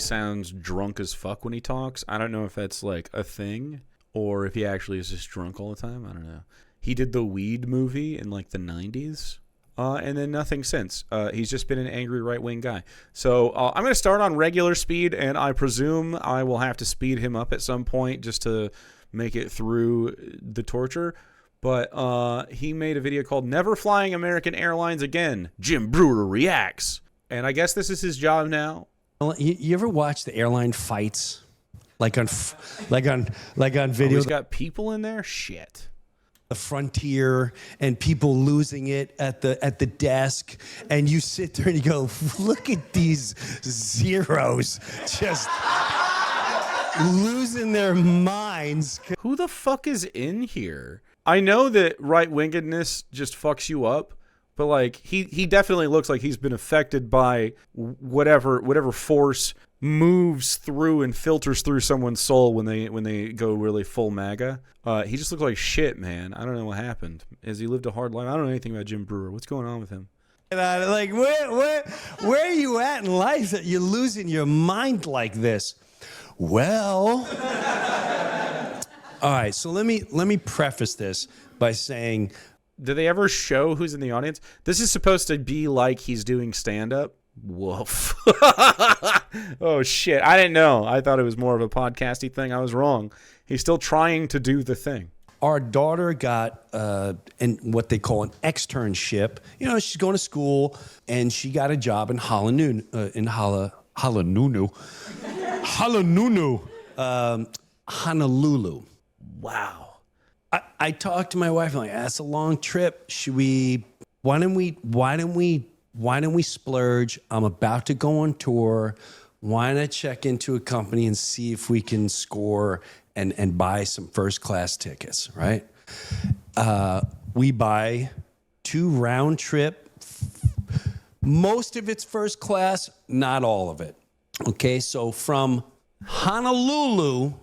sounds drunk as fuck when he talks. I don't know if that's like a thing or if he actually is just drunk all the time. I don't know. He did the Weed movie in like the 90s. And then nothing since. He's just been an angry right-wing guy. So I'm going to start on regular speed, and I presume I will have to speed him up at some point just to make it through the torture. But he made a video called Never Flying American Airlines Again. Jim Breuer reacts. And I guess this is his job now. You ever watch the airline fights? Like on video? He's got people in there? Shit. The Frontier and people losing it at the desk, and you sit there and you go, look at these zeros just losing their minds. Who the fuck is in here? I know that right-wingedness just fucks you up, but like he definitely looks like he's been affected by whatever force moves through and filters through someone's soul when they go really full MAGA. He just looks like shit, man. I don't know what happened. Has he lived a hard life? I don't know anything about Jim Breuer. What's going on with him? Like where are you at in life that you're losing your mind like this? Well, all right. So let me preface this by saying, do they ever show who's in the audience? This is supposed to be like he's doing stand-up. Woof. Oh, shit. I didn't know. I thought it was more of a podcasty thing. I was wrong. He's still trying to do the thing. Our daughter got what they call an externship. You know, she's going to school, and she got a job in Honolulu. Honolulu. Wow. I talked to my wife. I'm like, that's a long trip. Why don't we splurge? I'm about to go on tour. Why not check into a company and see if we can score and buy some first class tickets, right? We buy 2 round trip. Most of it's first class, not all of it. Okay, so from Honolulu.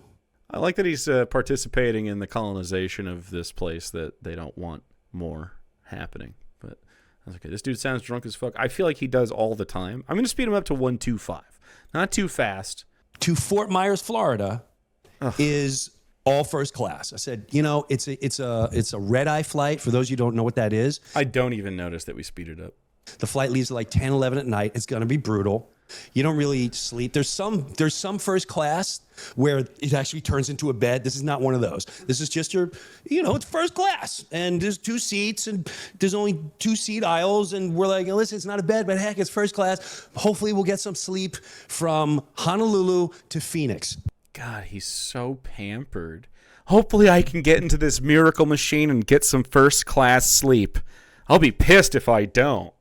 I like that he's participating in the colonization of this place that they don't want more happening. But that's okay. This dude sounds drunk as fuck. I feel like he does all the time. I'm going to speed him up to 125. Not too fast. To Fort Myers, Florida, is all first class. I said, you know, it's a red-eye flight. For those of you who don't know what that is. I don't even notice that we speeded up. The flight leaves at like 10, 11 at night. It's going to be brutal. You don't really sleep. There's some first class where it actually turns into a bed. This is not one of those. This is just it's first class. And there's 2 seats and there's only 2 seat aisles. And we're like, listen, it's not a bed, but heck, it's first class. Hopefully we'll get some sleep from Honolulu to Phoenix. God, he's so pampered. Hopefully I can get into this miracle machine and get some first class sleep. I'll be pissed if I don't.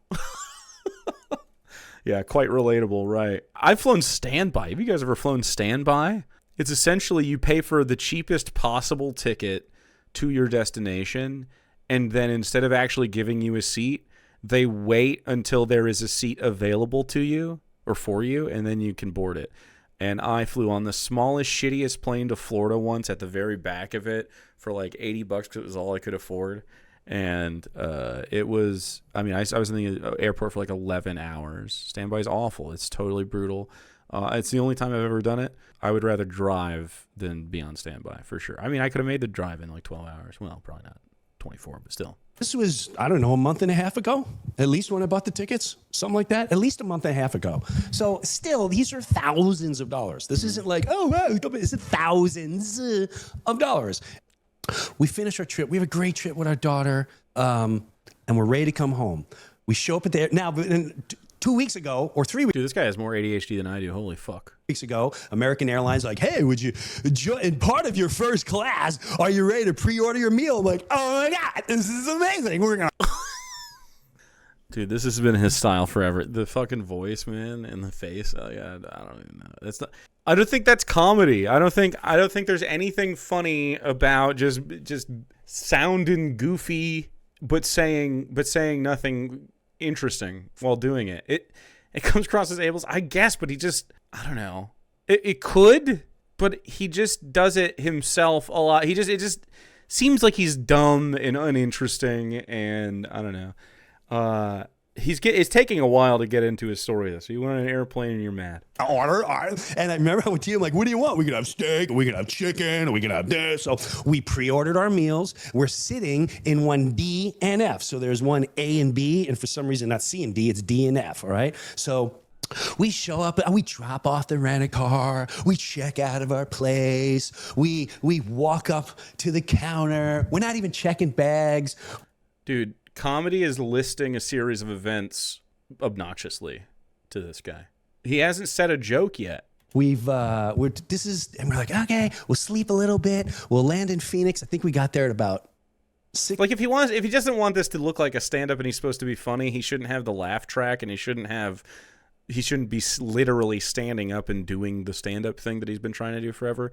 Yeah, quite relatable, right? I've flown standby. Have you guys ever flown standby? It's essentially you pay for the cheapest possible ticket to your destination, and then instead of actually giving you a seat, they wait until there is a seat available to you or for you, and then you can board it. And I flew on the smallest, shittiest plane to Florida once at the very back of it for like $80 because it was all I could afford. And it was, I was in the airport for like 11 hours. Standby is awful. It's totally brutal. It's the only time I've ever done it. I would rather drive than be on standby, for sure. I mean, I could have made the drive in like 12 hours. Well, probably not 24, but still. This was, I don't know, a month and a half ago, at least when I bought the tickets, something like that, at least a month and a half ago. So still, these are thousands of dollars. This isn't like, oh, wow, this is thousands of dollars. We finish our trip. We have a great trip with our daughter, and we're ready to come home. We show up at the now. 2 weeks ago or 3 weeks. Dude, this guy has more ADHD than I do. Holy fuck. Weeks ago, American Airlines like, hey, would you in part of your first class? Are you ready to pre-order your meal? I'm like, oh my god, this is amazing. We're gonna. Dude, this has been his style forever. The fucking voice, man, and the face. Oh yeah, I don't even know. That's not. I don't think that's comedy. I don't think there's anything funny about just sounding goofy, but saying nothing interesting while doing it. It comes across as ableist, I guess, but he just, I don't know. It could, but he just does it himself a lot. It just seems like he's dumb and uninteresting, and I don't know. It's taking a while to get into his story, though. So you went on an airplane and you're mad. And I remember I went to him like, what do you want? We can have steak, we can have chicken, we can have this. So we pre-ordered our meals. We're sitting in one D and F. So there's one A and B, and for some reason not C and D, it's D and F, all right? So we show up, we drop off the rent-a-car, we check out of our place, we walk up to the counter, we're not even checking bags. Dude, comedy is listing a series of events obnoxiously to this guy. He hasn't said a joke yet. And we're like, okay, we'll sleep a little bit, we'll land in Phoenix. I think we got there at about 6. Like if he doesn't want this to look like a stand-up and he's supposed to be funny, he shouldn't have the laugh track, and he shouldn't be literally standing up and doing the stand-up thing that he's been trying to do forever.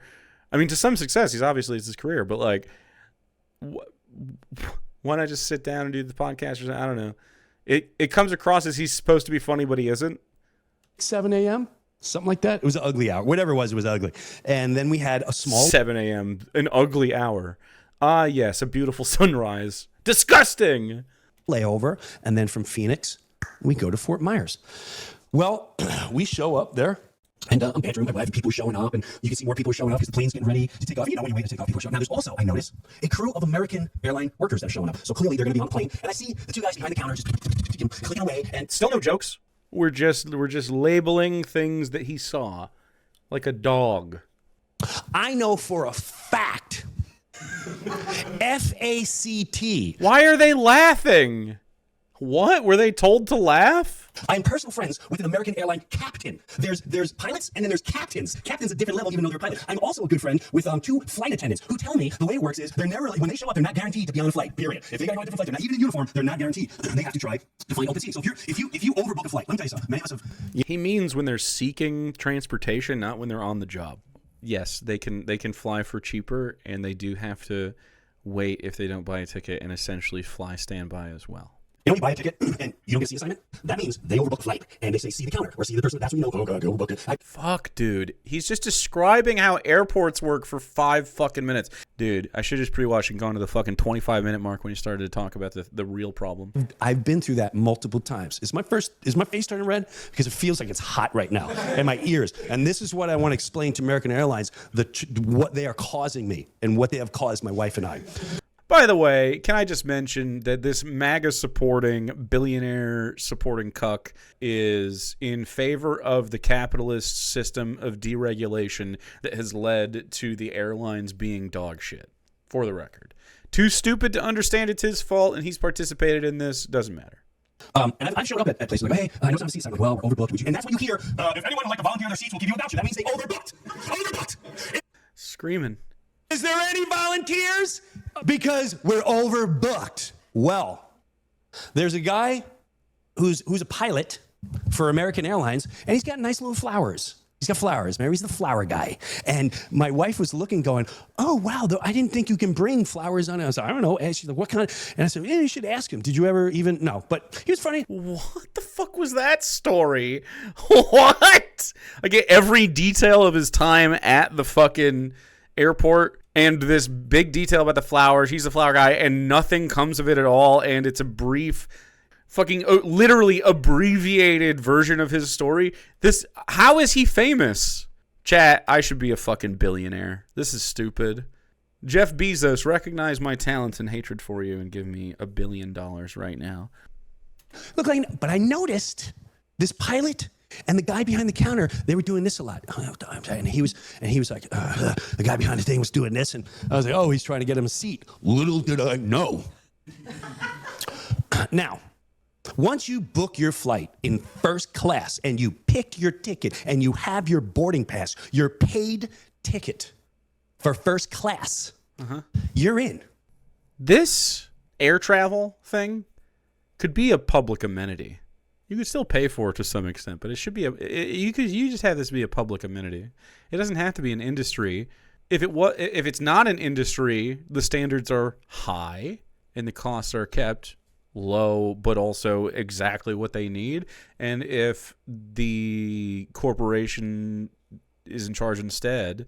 I mean, to some success, it's his career, but like, why not just sit down and do the podcast or something? I don't know. It comes across as he's supposed to be funny, but he isn't. 7 a.m., something like that. It was an ugly hour. Whatever it was ugly. And then we had a small 7 a.m., an ugly hour. Ah, yes, a beautiful sunrise. Disgusting. Layover, and then from Phoenix, we go to Fort Myers. Well, we show up there, and I'm bantering my wife, and people are showing up, and you can see more people are showing up because the plane's getting ready to take off. You know, when you wait to take off, people are showing up. Now, there's also, I notice, a crew of American airline workers that are showing up. So clearly, they're going to be on the plane, and I see the two guys behind the counter just clicking away, and still no jokes. We're just labeling things that he saw, like a dog. I know for a fact, FACT. Why are they laughing? What? Were they told to laugh? I'm personal friends with an American airline captain. There's pilots and then there's captains. Captain's a different level even though they're pilots. I'm also a good friend with 2 flight attendants who tell me the way it works is they're never, when they show up, they're not guaranteed to be on a flight, period. If they gotta go on a different flight, they're not even in uniform, they're not guaranteed. They have to try to find open seats. So if you overbook a flight, let me tell you something. Many of us have... He means when they're seeking transportation, not when they're on the job. Yes, they can fly for cheaper, and they do have to wait if they don't buy a ticket and essentially fly standby as well. You know, you buy a ticket and you don't get to see assignment. That means they overbook a flight and they say, see the counter or see the person. That's when you know, oh, God, go overbook it. Fuck, dude. He's just describing how airports work for 5 fucking minutes. Dude, I should just pre-watch and gone to the fucking 25-minute mark when you started to talk about the real problem. I've been through that multiple times. Is my face turning red? Because it feels like it's hot right now in my ears. And this is what I want to explain to American Airlines, what they are causing me and what they have caused my wife and I. By the way, can I just mention that this MAGA-supporting, billionaire-supporting cuck is in favor of the capitalist system of deregulation that has led to the airlines being dog shit, for the record. Too stupid to understand it's his fault, and he's participated in this. Doesn't matter. And I've showed up at places like, hey, I know some seats. I'm like, well, we're overbooked. Would you? And that's what you hear. If anyone would like to volunteer their seats, we'll give you a voucher. That means they overbooked. Overbooked. Screaming. Is there any volunteers? Because we're overbooked. Well, there's a guy who's a pilot for American Airlines, and he's got nice little flowers. He's got flowers. Maybe he's the flower guy. And my wife was looking, going, oh, wow, I didn't think you can bring flowers on it. I was like, I don't know. And she's like, what kind of? And I said, you should ask him. Did you ever even? No. But he was funny. What the fuck was that story? What? I get every detail of his time at the fucking airport and this big detail about the flowers. He's the flower guy, and nothing comes of it at all. And it's a brief, fucking literally abbreviated version of his story. How is he famous? Chat, I should be a fucking billionaire. This is stupid. Jeff Bezos, recognize my talent and hatred for you and give me $1 billion right now. Look, but I noticed this pilot and the guy behind the counter, they were doing this a lot. And he was like, the guy behind the thing was doing this. And I was like, oh, he's trying to get him a seat. Little did I know. Now, once you book your flight in first class and you pick your ticket and you have your boarding pass, your paid ticket for first class, you're in. This air travel thing could be a public amenity. You could still pay for it to some extent, but it should be you just have this be a public amenity. It doesn't have to be an industry. If it's not an industry, the standards are high and the costs are kept low, but also exactly what they need. And if the corporation is in charge instead,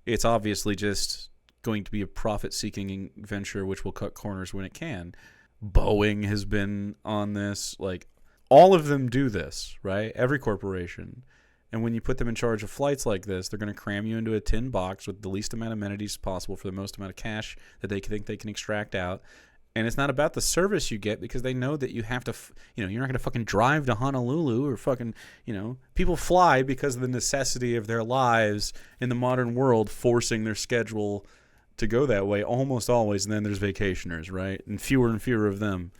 it's obviously just going to be a profit-seeking venture which will cut corners when it can. Boeing has been on this, like All of them do this, right? Every corporation. And when you put them in charge of flights like this, they're going to cram you into a tin box with the least amount of amenities possible for the most amount of cash that they think they can extract out. And it's not about the service you get because they know that you have to, you're not going to fucking drive to Honolulu or fucking, people fly because of the necessity of their lives in the modern world, forcing their schedule to go that way almost always. And then there's vacationers, right? And fewer of them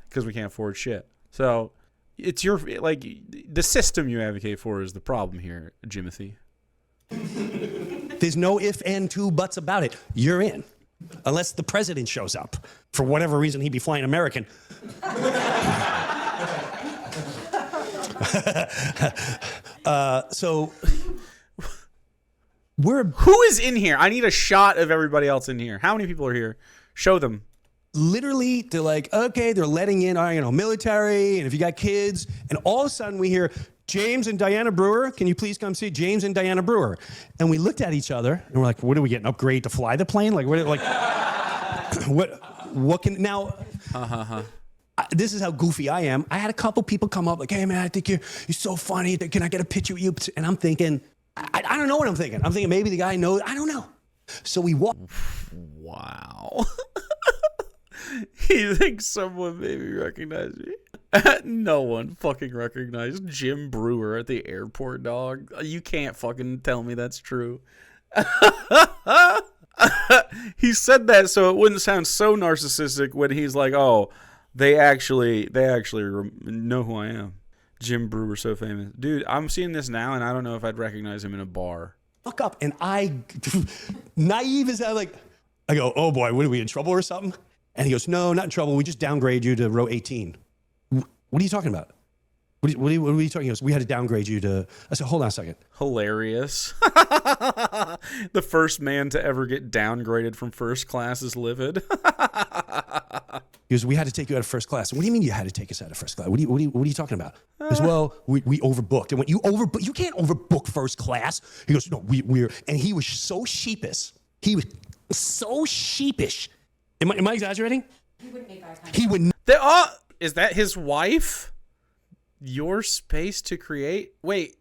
because we can't afford shit. So it's the system you advocate for is the problem here, Jimothy. There's no if and two buts about it. You're in. Unless the president shows up. For whatever reason, he'd be flying American. So who is in here? I need a shot of everybody else in here. How many people are here? Show them. Literally, they're like, okay, they're letting in our, military, and if you got kids, and all of a sudden we hear, James and Diana Breuer, can you please come see James and Diana Breuer? And we looked at each other, and we're like, what do we get, an upgrade to fly the plane? Like, what can, now, this is how goofy I am. I had a couple people come up like, hey, man, I think you're so funny. Can I get a picture with you? And I'm thinking, I don't know what I'm thinking. I'm thinking maybe the guy knows. I don't know. So we walk. Wow. You think someone maybe recognized me? No one fucking recognized Jim Breuer at the airport, dog. You can't fucking tell me that's true. He said that so it wouldn't sound so narcissistic when he's like, oh, they actually know who I am. Jim Breuer, so famous. Dude, I'm seeing this now, and I don't know if I'd recognize him in a bar. Fuck up, and I, naive as I go, oh boy, what are we in trouble or something? And he goes, no, not in trouble. We just downgrade you to row 18. What are you talking about? What are you talking? He goes, we had to downgrade you to. I said, hold on a second. Hilarious. The first man to ever get downgraded from first class is livid. He goes, we had to take you out of first class. What do you mean you had to take us out of first class? What are you talking about? He goes, well, we overbooked. And when you overbook, you can't overbook first class. He goes, no, we're. And he was so sheepish. He was so sheepish. Am I exaggerating? He wouldn't make eye contact. He would. Is that his wife? Your space to create? Wait.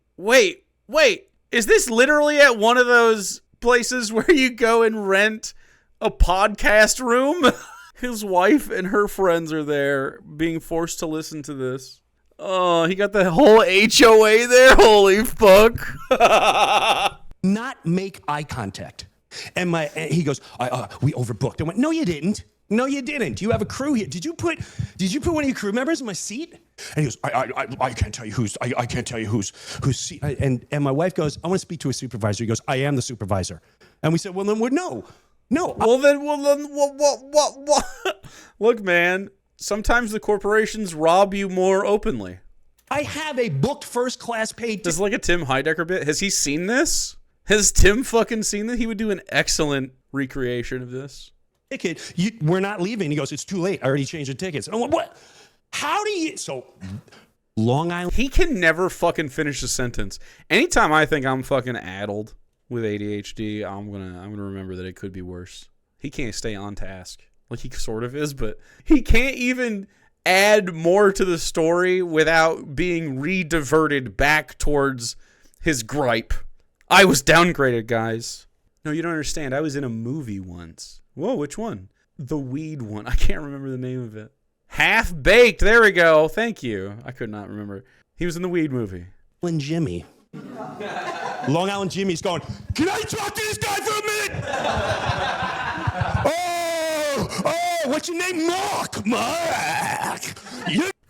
Is this literally at one of those places where you go and rent a podcast room? His wife and her friends are there being forced to listen to this. Oh, he got the whole HOA there? Holy fuck. Not make eye contact. And he goes, we overbooked. I went, no, you didn't. No, you didn't. You have a crew here. Did you put one of your crew members in my seat? And he goes, I can't tell you I can't tell you whose seat. And my wife goes, I want to speak to a supervisor. He goes, I am the supervisor. And we said, well, then no. Well then, what? Look, man, sometimes the corporations rob you more openly. I have a booked first class paid. This is like a Tim Heidecker bit. Has he seen this? Has Tim fucking seen that? He would do an excellent recreation of this. Ticket, we're not leaving. He goes, it's too late. I already changed the tickets. And I'm like, what? How do you? So, Long Island. He can never fucking finish a sentence. Anytime I think I'm fucking addled with ADHD, I'm gonna remember that it could be worse. He can't stay on task. Like he sort of is, but he can't even add more to the story without being re-diverted back towards his gripe. I was downgraded, guys. No, you don't understand. I was in a movie once. Whoa, which one? The weed one. I can't remember the name of it. Half Baked. There we go. Thank you. I could not remember. He was in the weed movie. Long Island Jimmy's going, can I talk to this guy for a minute? Oh, what's your name? Mark.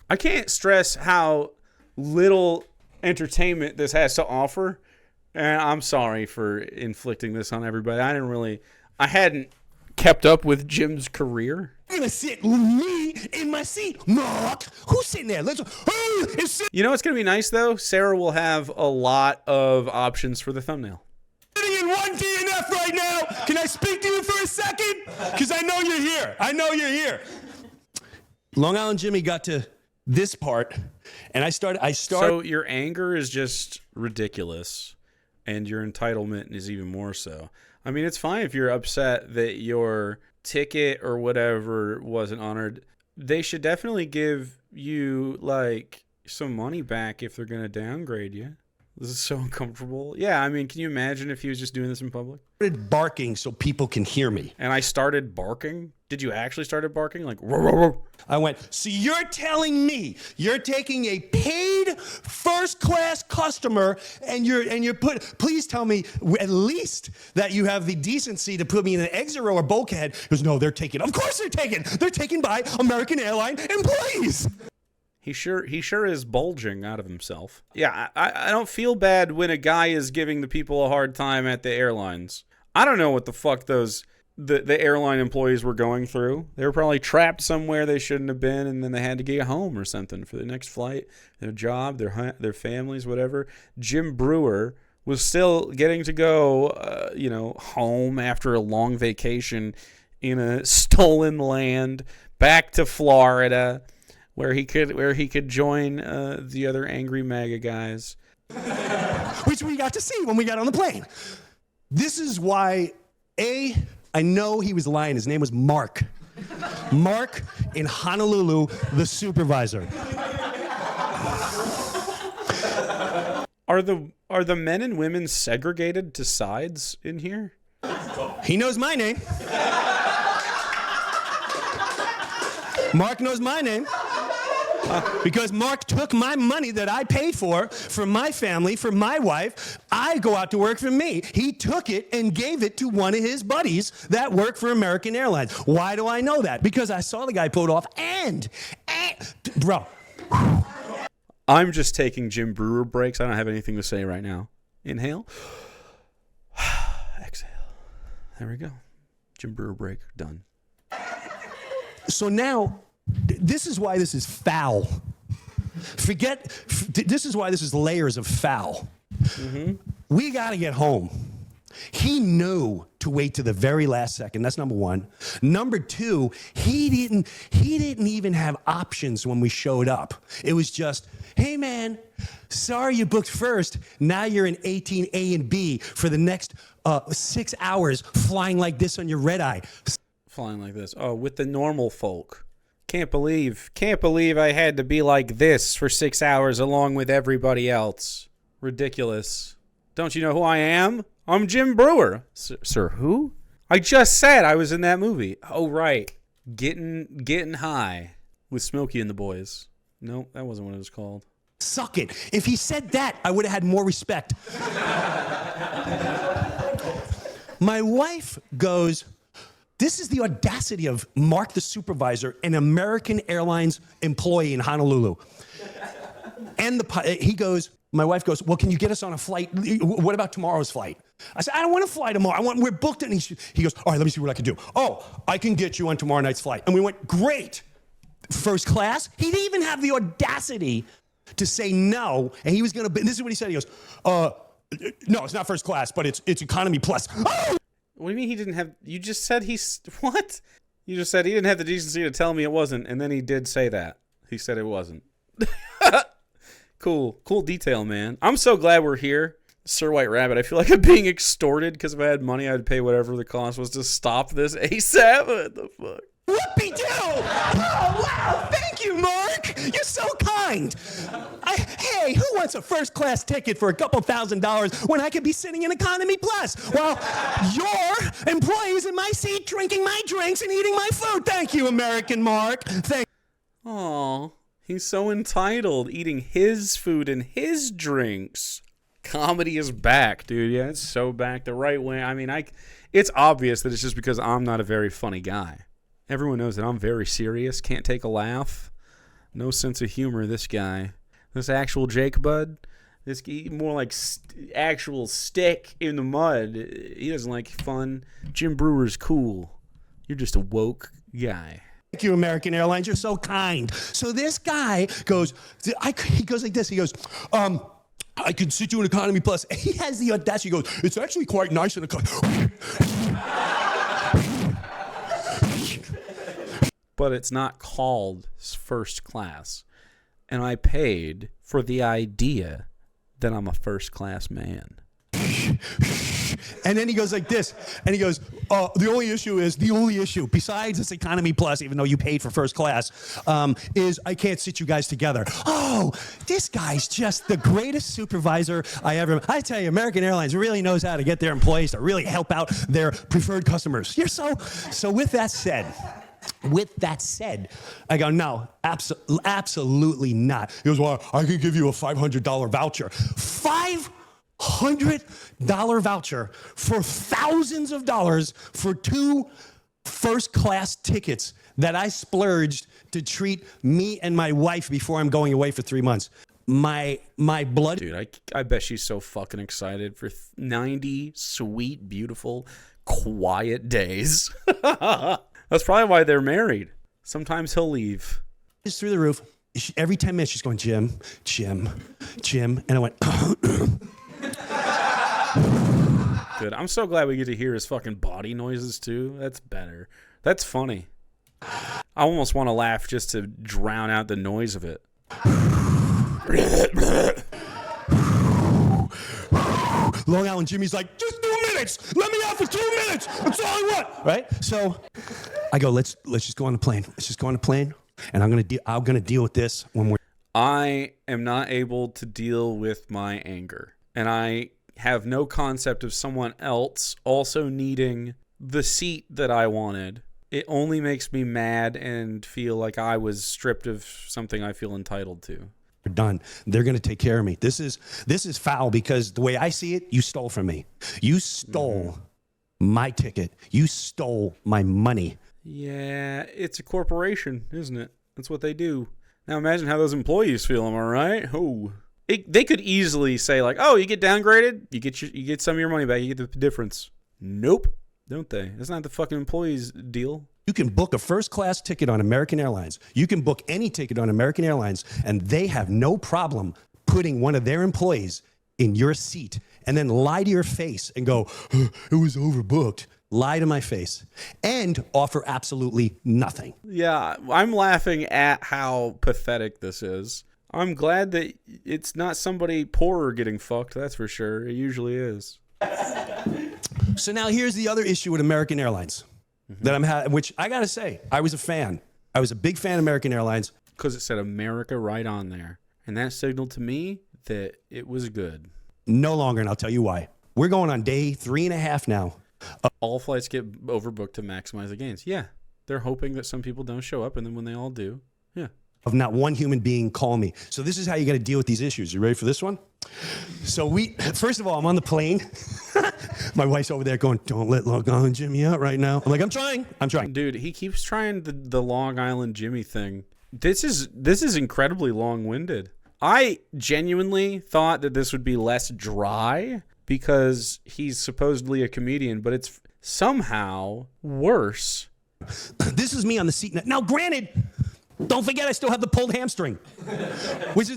I can't stress how little entertainment this has to offer. And I'm sorry for inflicting this on everybody. I hadn't kept up with Jim's career. You're gonna sit me in my seat, Mark. Who's sitting there? You know what's gonna be nice though? Sarah will have a lot of options for the thumbnail. Sitting in one DNF right now. Can I speak to you for a second? Because I know you're here. Long Island Jimmy got to this part, and I started. So your anger is just ridiculous. And your entitlement is even more so. I mean, it's fine if you're upset that your ticket or whatever wasn't honored. They should definitely give you like some money back if they're gonna downgrade you. This is so uncomfortable. Yeah, I mean, can you imagine if he was just doing this in public? I started barking so people can hear me. And I started barking? Did you actually started barking? Like, roar, roar, roar. I went, so you're telling me you're taking a paid first-class customer and please tell me at least that you have the decency to put me in an exit row or bulkhead. He goes, no, they're taken. Of course they're taken. They're taken by American Airline employees. He sure is bulging out of himself. Yeah, I don't feel bad when a guy is giving the people a hard time at the airlines. I don't know what the fuck the airline employees were going through. They were probably trapped somewhere they shouldn't have been, and then they had to get home or something for the next flight, their job, their families, whatever. Jim Breuer was still getting to go, home after a long vacation in a stolen land, back to Florida, where he could join the other angry MAGA guys, which we got to see when we got on the plane. This is why I know he was lying. His name was Mark. Mark in Honolulu, the supervisor. Are the men and women segregated to sides in here? He knows my name. Mark knows my name. Because Mark took my money that I paid for my family, for my wife. I go out to work for me. He took it and gave it to one of his buddies that work for American Airlines. Why do I know that? Because I saw the guy pulled off and bro. I'm just taking Jim Breuer breaks. I don't have anything to say right now. Inhale. Exhale. There we go. Jim Breuer break. Done. So now, this is why this is foul. This is why this is layers of foul. Mm-hmm. We got to get home. He knew to wait to the very last second. That's number one. Number two, he didn't even have options when we showed up. It was just, hey man, sorry you booked first. Now you're in 18A and B for the next 6 hours flying like this on your red eye. Flying like this. Oh, with the normal folk. Can't believe I had to be like this for 6 hours along with everybody else. Ridiculous. Don't you know who I am? I'm Jim Breuer. Sir, who? I just said I was in that movie. Oh, right. Getting high with Smokey and the boys. No, that wasn't what it was called. Suck it. If he said that, I would have had more respect. My wife goes, this is the audacity of Mark the supervisor, an American Airlines employee in Honolulu. And my wife goes, well, can you get us on a flight? What about tomorrow's flight? I said, I don't want to fly tomorrow. We're booked. And he goes, all right, let me see what I can do. Oh, I can get you on tomorrow night's flight. And we went, great. First class. He didn't even have the audacity to say no. And he was going to, this is what he said. He goes, no, it's not first class, but it's economy plus. Oh! What do you mean he didn't have, you just said what? You just said he didn't have the decency to tell me it wasn't, and then he did say that. He said it wasn't. Cool detail, man. I'm so glad we're here. Sir White Rabbit, I feel like I'm being extorted because if I had money, I'd pay whatever the cost was to stop this ASAP. What the fuck? Whoopie-doo! Oh, wow! Thank you, Mark! You're so kind! Hey, who wants a first-class ticket for a couple $1,000s when I could be sitting in economy plus while your employees in my seat drinking my drinks and eating my food? Thank you, American Mark. Aw, he's so entitled, eating his food and his drinks. Comedy is back, dude. Yeah, it's so back the right way. I mean, it's obvious that it's just because I'm not a very funny guy. Everyone knows that I'm very serious, can't take a laugh. No sense of humor, this guy. This actual Jake Bud, this more like actual stick in the mud. He doesn't like fun. Jim Brewer's cool. You're just a woke guy. Thank you, American Airlines. You're so kind. So this guy goes, he goes like this. He goes, I could sit you in economy plus. He has the audacity. He goes, it's actually quite nice in economy. But it's not called first class. And I paid for the idea that I'm a first class man. And then he goes like this, and he goes, the only issue, besides this economy plus, even though you paid for first class, is I can't sit you guys together. Oh, this guy's just the greatest supervisor I tell you, American Airlines really knows how to get their employees to really help out their preferred customers. You're so with that said, I go, no, absolutely not. He goes, well, I can give you a $500 voucher. $500 voucher for thousands of dollars for 2 first-class tickets that I splurged to treat me and my wife before I'm going away for 3 months. My blood... Dude, I bet she's so fucking excited for 90 sweet, beautiful, quiet days. That's probably why they're married. Sometimes he'll leave. It's through the roof. Every 10 minutes, she's going, Jim. And I went... Good. I'm so glad we get to hear his fucking body noises, too. That's better. That's funny. I almost want to laugh just to drown out the noise of it. Long Island Jimmy's like, just 2 minutes. Let me out for 2 minutes. That's all I want. Right? So I go, let's just go on the plane. Let's just go on the plane. And I'm gonna deal with this when we're... I am not able to deal with my anger. And I have no concept of someone else also needing the seat that I wanted. It only makes me mad and feel like I was stripped of something I feel entitled to. Done. They're going to take care of me. This is foul because the way I see it, you stole from me. You stole my ticket. You stole my money. Yeah, it's a corporation, isn't it? That's what they do. Now imagine how those employees feel, am I right? Oh. They could easily say like, "Oh, you get downgraded, you get some of your money back, you get the difference." Nope, don't they? That's not the fucking employees' deal. You can book a first-class ticket on American Airlines. You can book any ticket on American Airlines, and they have no problem putting one of their employees in your seat and then lie to your face and go, "It was overbooked." Lie to my face and offer absolutely nothing. Yeah, I'm laughing at how pathetic this is. I'm glad that it's not somebody poorer getting fucked, that's for sure. It usually is. So now here's the other issue with American Airlines that I'm having, which I got to say, I was a fan. I was a big fan of American Airlines. Because it said America right on there. And that signaled to me that it was good. No longer, and I'll tell you why. We're going on day 3.5 now. All flights get overbooked to maximize the gains. Yeah. They're hoping that some people don't show up, and then when they all do, yeah. Of not one human being call me. So this is how you got to deal with these issues. You ready for this one? So first of all, I'm on the plane. My wife's over there going, "Don't let Long Island Jimmy out right now." I'm like, I'm trying. Dude, he keeps trying the Long Island Jimmy thing. This is incredibly long-winded. I genuinely thought that this would be less dry because he's supposedly a comedian, but it's somehow worse. This is me on the seat. Now, granted, don't forget I still have the pulled hamstring. Which is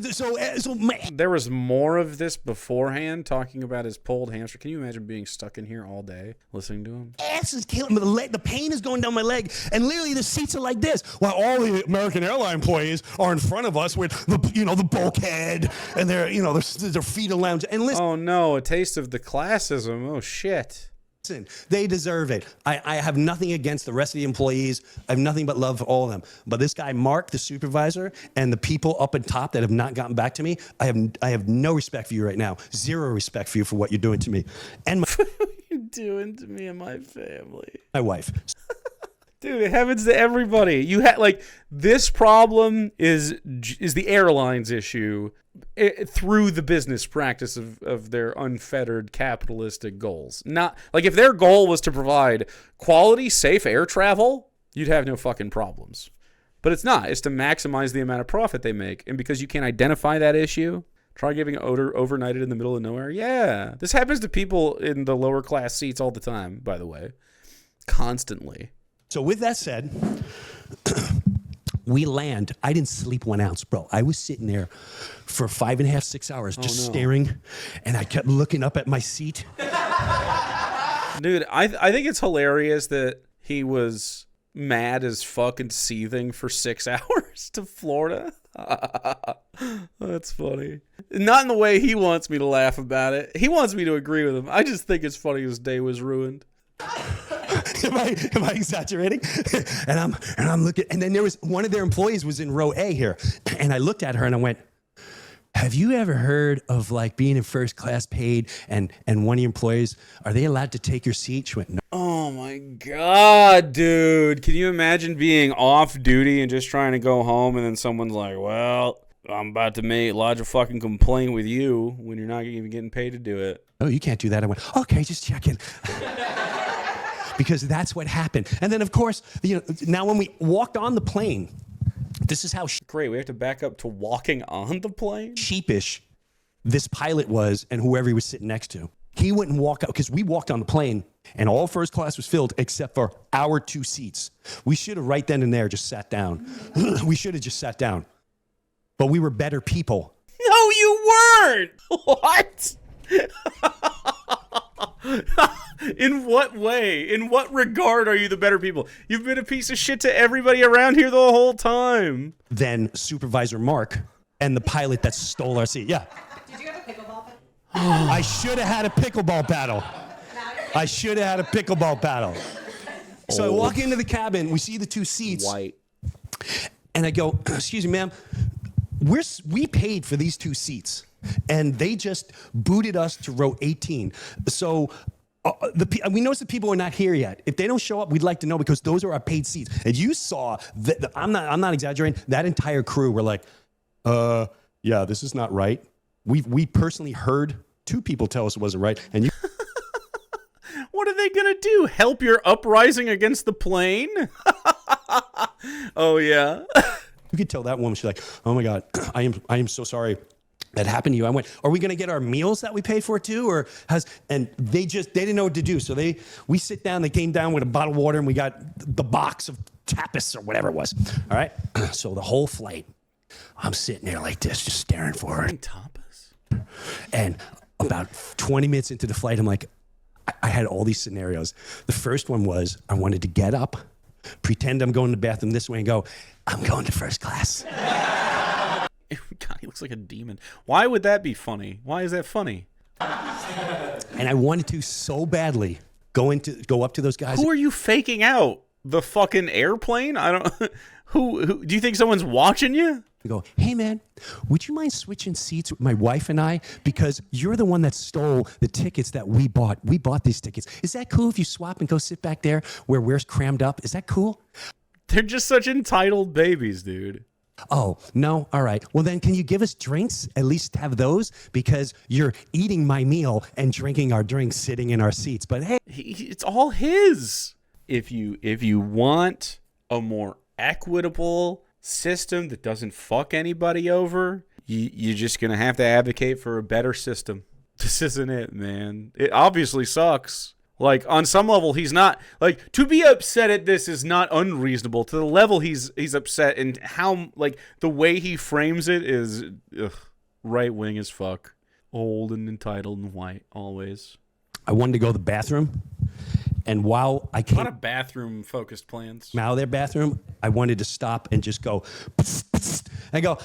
There was more of this beforehand, talking about his pulled hamstring. Can you imagine being stuck in here all day listening to him? Ass is killing me. The pain is going down my leg, and literally the seats are like this. While all the American Airline employees are in front of us with the bulkhead and their feet lounge. And listen, oh no, a taste of the classism. Oh shit. Listen, they deserve it. I have nothing against the rest of the employees. I have nothing but love for all of them. But this guy, Mark, the supervisor, and the people up at top that have not gotten back to me, I have no respect for you right now. Zero respect for you for what you're doing to me. And what are you doing to me and my family? My wife. Dude, it happens to everybody. You this problem is the airlines issue through the business practice of their unfettered capitalistic goals. Not like if their goal was to provide quality, safe air travel, you'd have no fucking problems. But it's not. It's to maximize the amount of profit they make. And because you can't identify that issue, try giving overnighted in the middle of nowhere. Yeah, this happens to people in the lower class seats all the time, by the way. Constantly. So with that said, we land. I didn't sleep 1 ounce, bro. I was sitting there for 5.5, 6 hours just staring, and I kept looking up at my seat. Dude, I think it's hilarious that he was mad as fucking seething for 6 hours to Florida. That's funny. Not in the way he wants me to laugh about it. He wants me to agree with him. I just think it's funny his day was ruined. Am I exaggerating? and I'm looking, and then there was one of their employees was in row A here, and I looked at her and I went, have you ever heard of like being in first class paid and one of your employees, are they allowed to take your seat? She went, no. Oh my God, dude. Can you imagine being off duty and just trying to go home and then someone's like, well, I'm about to lodge a fucking complaint with you when you're not even getting paid to do it. Oh, you can't do that. I went, okay, just checking. Because that's what happened. And then, of course, now when we walked on the plane, this is how great. We have to back up to walking on the plane? Sheepish this pilot was and whoever he was sitting next to. He wouldn't walk out because we walked on the plane and all first class was filled except for our 2 seats. We should have right then and there just sat down. We should have just sat down. But we were better people. No, you weren't. What? In what way? In what regard are you the better people? You've been a piece of shit to everybody around here the whole time. Then Supervisor Mark and the pilot that stole our seat. Yeah. Did you have a pickleball battle? I should have had a pickleball battle. I should have had a pickleball battle. So I walk into the cabin. We see the 2 seats. White. And I go, excuse me, ma'am. We paid for these 2 seats. And they just booted us to row 18. So we noticed that people are not here yet. If they don't show up, we'd like to know because those are our paid seats. And you saw that I'm not exaggerating. That entire crew were like, yeah, this is not right. We personally heard 2 people tell us it wasn't right. And you what are they gonna do? Help your uprising against the plane? Oh yeah. You could tell that woman. She's like, oh my God, I am so sorry that happened to you. I went, are we going to get our meals that we paid for too? And they didn't know what to do. So we sit down, they came down with a bottle of water and we got the box of tapas or whatever it was. All right. So the whole flight, I'm sitting there like this, just staring forward. Tapas? And about 20 minutes into the flight, I'm like, I had all these scenarios. The first one was I wanted to get up, pretend I'm going to the bathroom this way and go, I'm going to first class. God, he looks like a demon. Why would that be funny? Why is that funny? And I wanted to so badly go up to those guys. Who are you faking out? The fucking airplane? I don't. Who? Do you think someone's watching you? I go, hey man, would you mind switching seats with my wife and I? Because you're the one that stole the tickets that we bought. We bought these tickets. Is that cool if you swap and go sit back there where we're crammed up? Is that cool? They're just such entitled babies, dude. Oh, no? All right. Well, then can you give us drinks? At least have those because you're eating my meal and drinking our drinks sitting in our seats. But hey, it's all his. If you want a more equitable system that doesn't fuck anybody over, you're just going to have to advocate for a better system. This isn't it, man. It obviously sucks. Like, on some level, he's not, like, to be upset at this is not unreasonable. To the level he's upset and how, like, the way he frames it is right-wing as fuck. Old and entitled and white, always. I wanted to go to the bathroom. And while I came a lot of bathroom-focused plans. out of their bathroom, I wanted to stop and just go, psst, psst, and go,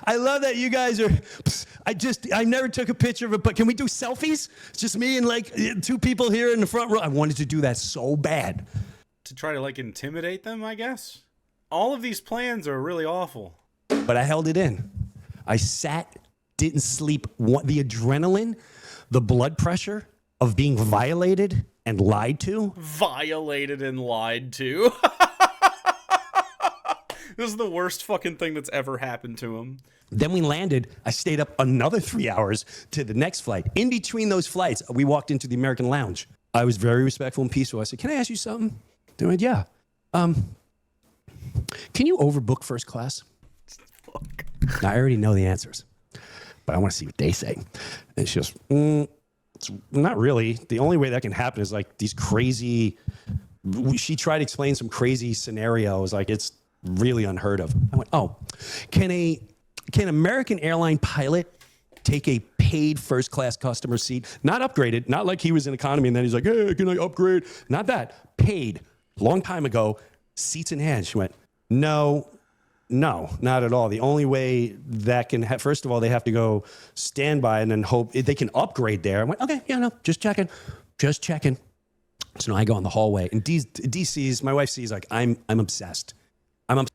I love that you guys are, psst, I never took a picture of it, but can we do selfies? It's just me and like 2 people here in the front row. I wanted to do that so bad. To try to like intimidate them, I guess. All of these plans are really awful. But I held it in. I sat, didn't sleep. The adrenaline, the blood pressure of being violated and lied to. Violated and lied to. This is the worst fucking thing that's ever happened to him. Then we landed. I stayed up another 3 hours to the next flight. In between those flights, we walked into the American Lounge. I was very respectful and peaceful. I said, can I ask you something? They went, yeah. Can you overbook first class? Fuck. Now, I already know the answers, but I want to see what they say. And she goes, it's not really. The only way that can happen is like these crazy, she tried to explain some crazy scenarios. Like it's really unheard of. I went, oh, can American Airline pilot take a paid first class customer seat? Not upgraded, not like he was in economy and then he's like, hey, can I upgrade? Not that. Paid. Long time ago, seats in hand. She went, no, not at all. The only way that can first of all, they have to go standby and then hope they can upgrade there. I went, okay, yeah, no, just checking. So now I go in the hallway, and D sees, my wife sees, like, I'm obsessed. I'm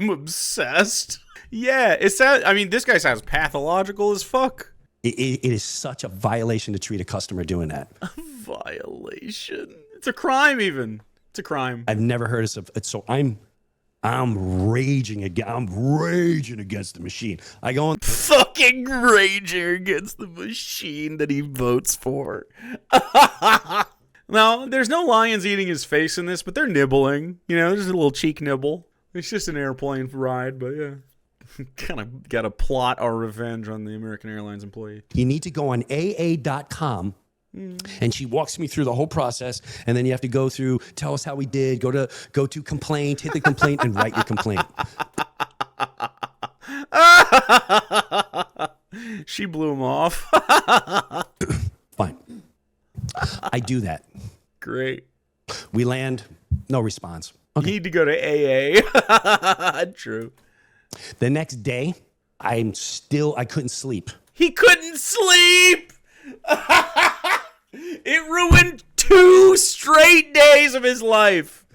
obsessed. Yeah, this guy sounds pathological as fuck. It is such a violation to treat a customer doing that. A violation. It's a crime, even. It's a crime. I've never heard of it. So I'm raging against the machine. I go on. Fucking raging against the machine that he votes for. Now, there's no lions eating his face in this, but they're nibbling. You know, there's a little cheek nibble. It's just an airplane ride, but yeah. Kind of got to plot our revenge on the American Airlines employee. You need to go on AA.com. And she walks me through the whole process, and then you have to go through, tell us how we did, go to complaint, hit the complaint, and write your complaint. She blew him off. Fine. I do that. Great. We land, no response. Okay. You need to go to AA. True. The next day, I couldn't sleep. He couldn't sleep! It ruined 2 straight days of his life.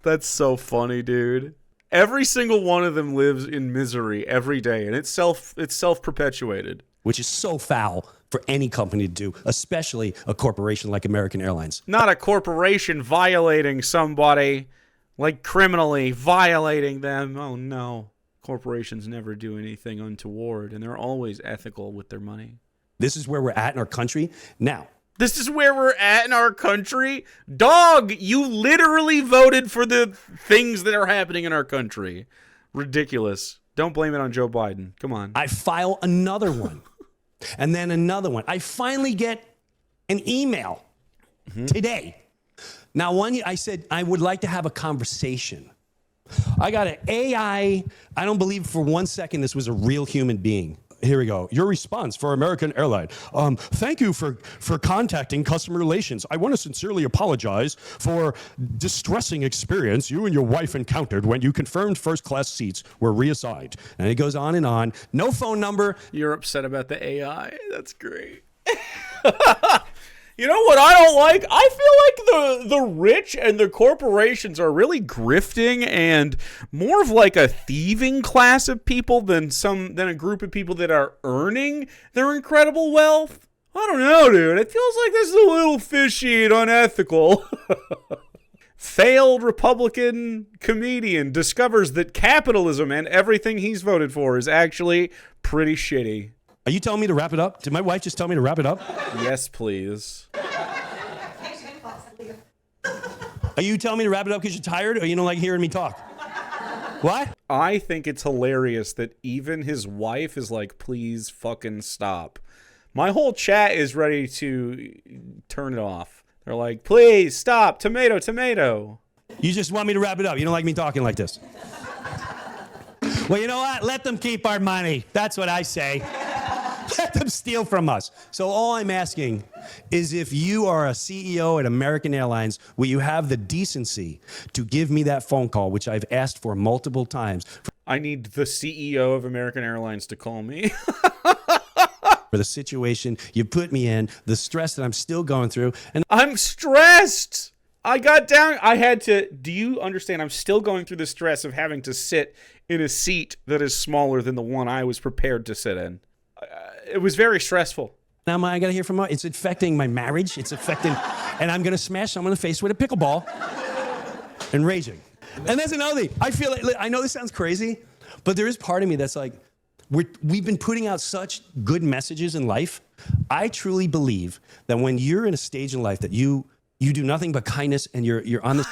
That's so funny, dude. Every single one of them lives in misery every day, and it's self-perpetuated. Which is so foul for any company to do, especially a corporation like American Airlines. Not a corporation violating somebody, like criminally violating them. Oh, no. Corporations never do anything untoward, and they're always ethical with their money. This is where we're at in our country now. This is where we're at in our country? Dog, you literally voted for the things that are happening in our country. Ridiculous. Don't blame it on Joe Biden. Come on. I file another one. And then another one. I finally get an email today. Now, I said, I would like to have a conversation. I got an AI. I don't believe for 1 second this was a real human being. Here we go. Your response for American Airline. Thank you for contacting customer relations. I want to sincerely apologize for distressing experience you and your wife encountered when you confirmed first class seats were reassigned. And it goes on and on. No phone number. You're upset about the AI. That's great. You know what I don't like? I feel like the rich and the corporations are really grifting and more of like a thieving class of people than a group of people that are earning their incredible wealth. I don't know, dude. It feels like this is a little fishy and unethical. Failed Republican comedian discovers that capitalism and everything he's voted for is actually pretty shitty. Are you telling me to wrap it up? Did my wife just tell me to wrap it up? Yes, please. Are you telling me to wrap it up because you're tired or you don't like hearing me talk? What? I think it's hilarious that even his wife is like, please fucking stop. My whole chat is ready to turn it off. They're like, please stop. Tomato, tomato. You just want me to wrap it up. You don't like me talking like this. Well, you know what? Let them keep our money. That's what I say. Let them steal from us. So all I'm asking is if you are a CEO at American Airlines, will you have the decency to give me that phone call, which I've asked for multiple times. I need the CEO of American Airlines to call me. For the situation you put me in, the stress that I'm still going through. And I'm stressed. I got down. Do you understand? I'm still going through the stress of having to sit in a seat that is smaller than the one I was prepared to sit in. It was very stressful. Now I got to hear from her. It's affecting my marriage. It's affecting, and I'm going to smash someone in the face with a pickleball and raging. And that's another thing. I feel like, I know this sounds crazy, but there is part of me that's like, we've been putting out such good messages in life. I truly believe that when you're in a stage in life that you do nothing but kindness and you're on this.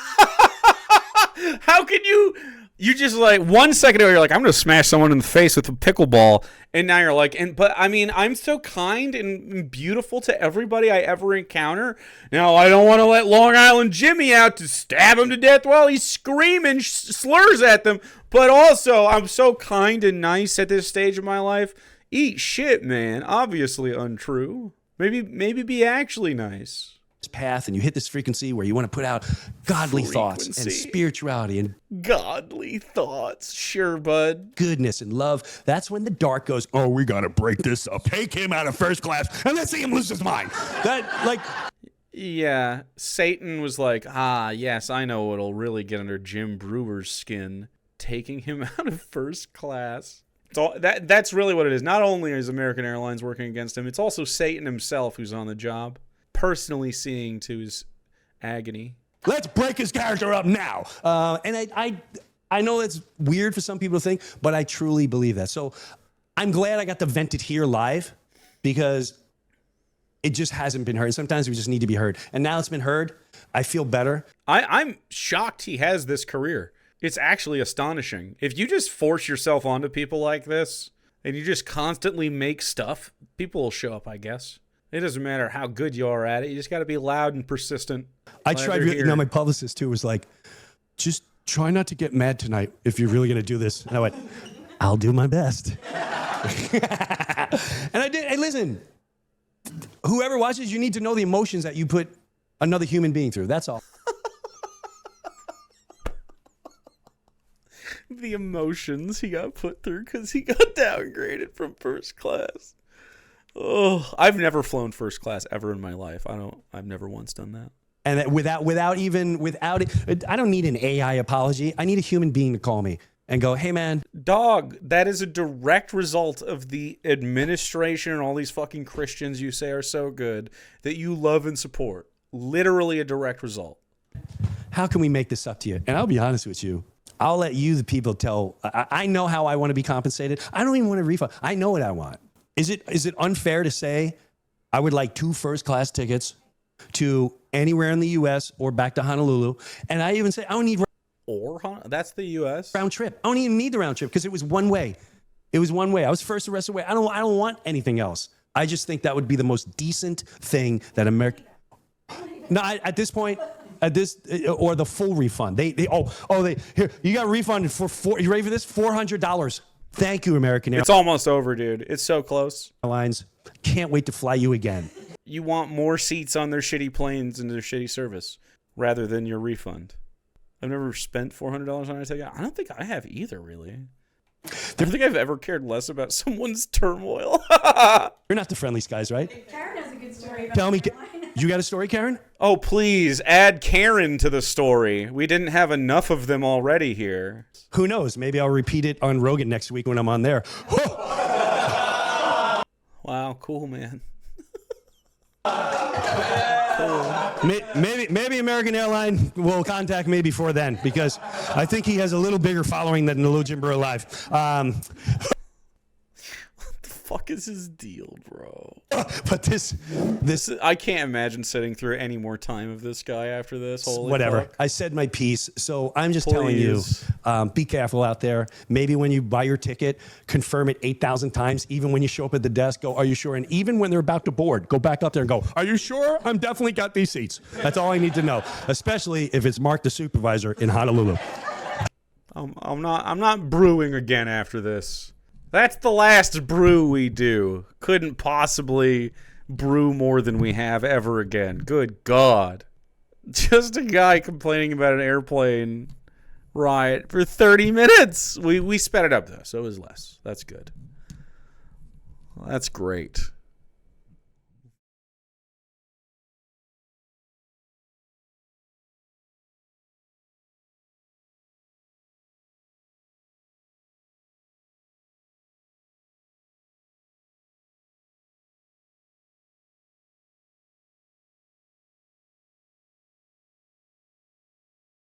How can you just like 1 second ago, you're like, I'm going to smash someone in the face with a pickleball. And now you're like, but I mean, I'm so kind and beautiful to everybody I ever encounter. Now, I don't want to let Long Island Jimmy out to stab him to death while he's screaming slurs at them. But also, I'm so kind and nice at this stage of my life. Eat shit, man. Obviously untrue. Maybe be actually nice. path and you hit this frequency where you want to put out godly thoughts and spirituality and godly thoughts. Sure, bud. Goodness and love. That's when the dark goes, oh, we got to break this up. Take him out of first class and let's see him lose his mind. Yeah, Satan was like, yes, I know what'll really get under Jim Breuer's skin. Taking him out of first class. That's really what it is. Not only is American Airlines working against him, it's also Satan himself who's on the job, personally seeing to his agony. Let's break his character up now. And I know that's weird for some people to think, but I truly believe that. So I'm glad I got to vent it here live because it just hasn't been heard. Sometimes we just need to be heard. And now it's been heard. I feel better. I'm shocked he has this career. It's actually astonishing. If you just force yourself onto people like this and you just constantly make stuff, people will show up, I guess. It doesn't matter how good you are at it. You just got to be loud and persistent. I tried. My publicist too was like, just try not to get mad tonight if you're really going to do this. And I went, I'll do my best. And I did. Hey, listen, whoever watches, you need to know the emotions that you put another human being through. That's all. The emotions he got put through because he got downgraded from first class. Oh, I've never flown first class ever in my life. I've never once done that. And that without it, I don't need an AI apology. I need a human being to call me and go, hey man. Dog, that is a direct result of the administration and all these fucking Christians you say are so good that you love and support. Literally a direct result. How can we make this up to you? And I'll be honest with you. I'll let you, the people, tell. I know how I want to be compensated. I don't even want a refund. I know what I want. Is it unfair to say I would like 2 first-class tickets to anywhere in the U.S. or back to Honolulu? And I even say I don't need that's the U.S. round trip. I don't even need the round trip because it was one way. It was one way. I was first the rest of the way. I don't want anything else. I just think that would be the most decent thing that America. No, at this point. Or the full refund. Here, you got refunded for you ready for this? $400. Thank you, American Airlines. It's almost over, dude. It's so close. Airlines, can't wait to fly you again. You want more seats on their shitty planes and their shitty service rather than your refund. I've never spent $400 on a ticket. I don't think I have either, really. I don't think I've ever cared less about someone's turmoil. You're not the friendliest guys, right? Karen has a good story about Tell me, you got a story, Karen? Oh, please, add Karen to the story. We didn't have enough of them already here. Who knows? Maybe I'll repeat it on Rogan next week when I'm on there. Wow, cool, man. Maybe American Airline will contact me before then because I think he has a little bigger following than the Lil Jim Breuer Live. What the fuck is his deal, bro? But this I can't imagine sitting through any more time of this guy after this. Holy whatever. fuck. I said my piece, so I'm just telling you, be careful out there. Maybe when you buy your ticket, confirm it 8,000 times. Even when you show up at the desk, go, are you sure? And even when they're about to board, go back up there and go, are you sure? I'm definitely got these seats. That's all I need to know, especially if it's Mark the supervisor in Honolulu. I'm not brewing again after this. That's the last brew we do. Couldn't possibly brew more than we have ever again. Good God. Just a guy complaining about an airplane ride for 30 minutes. We sped it up, though, so it was less. That's good. Well, that's great.